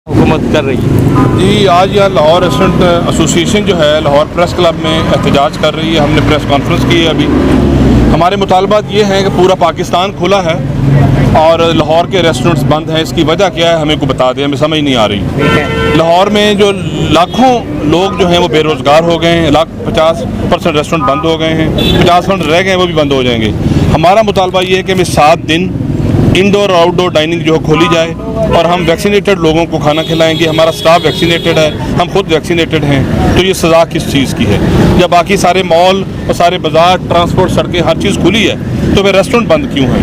हुकूमत कर रही है। जी, आज यहाँ लाहौर रेस्टोरेंट एसोसिएशन जो है लाहौर प्रेस क्लब में एहतजाज कर रही है। हमने प्रेस कॉन्फ्रेंस की है अभी। हमारे मुतालबात ये हैं कि पूरा पाकिस्तान खुला है और लाहौर के रेस्टोरेंट्स बंद हैं। इसकी वजह क्या है हमें को बता दें, हमें समझ नहीं आ रही। लाहौर में जो लाखों लोग जो हैं वो बेरोज़गार हो गए हैं। 50% रेस्टोरेंट बंद हो गए हैं, 50% रह गए हैं, वो भी बंद हो जाएंगे। हमारा मुतालबा ये है कि हमें 7 दिन इंडोर और आउटडोर डाइनिंग जो है खोली जाए और हम वैक्सीनेटेड लोगों को खाना खिलाएंगे। हमारा स्टाफ वैक्सीनेटेड है, हम खुद वैक्सीनेटेड हैं। तो ये सज़ा किस चीज़ की है? जब बाकी सारे मॉल और सारे बाज़ार, ट्रांसपोर्ट, सड़कें, हर चीज़ खुली है, तो फिर रेस्टोरेंट बंद क्यों है?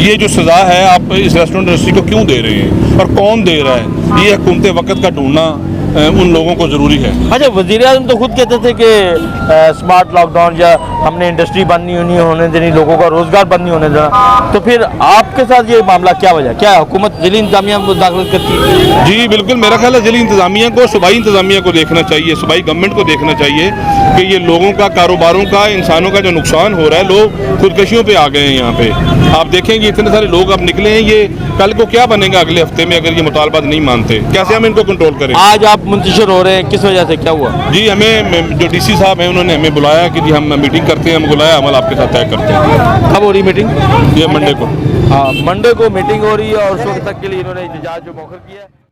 ये जो सज़ा है आप इस रेस्टोरेंट इंडस्ट्री को क्यों दे रहे हैं और कौन दे रहा है? ये हुकूमत वक्त का ढूंढना उन लोगों को ज़रूरी है। अच्छा, वज़ीर-ए-आज़म तो खुद कहते थे कि स्मार्ट लॉकडाउन या हमने इंडस्ट्री बंद नहीं होने देनी, लोगों का रोज़गार बंद नहीं होने देना। तो फिर आपके साथ ये मामला क्या वजह, क्या हुकूमत ज़िली इंतज़ामिया में मुदाखलत करती है? जी बिल्कुल, मेरा ख्याल है ज़िली इंतज़ामिया को, सूबाई इंतज़ामिया को देखना चाहिए, सूबाई गवर्नमेंट को देखना चाहिए कि ये लोगों का, कारोबारों का, इंसानों का जो नुकसान हो रहा है, लोग खुदकशियों पे आ गए हैं। यहाँ पे आप देखेंगे इतने सारे लोग अब निकले हैं। ये कल को क्या बनेगा अगले हफ्ते में अगर ये मुतालबात नहीं मानते? कैसे हम इनको कंट्रोल करें? आज आप मुंतशिर हो रहे हैं, किस वजह से, क्या हुआ? जी, हमें जो डीसी साहब हैं उन्होंने हमें बुलाया कि जी हम मीटिंग करते हैं, हम बुलाया, अमल आपके साथ तय करते हैं। कब हो रही मीटिंग? ये मंडे को। हाँ, मंडे को मीटिंग हो रही है और उस वक्त तक के लिए इन्होंने एहतजाज जो मौखर किया है।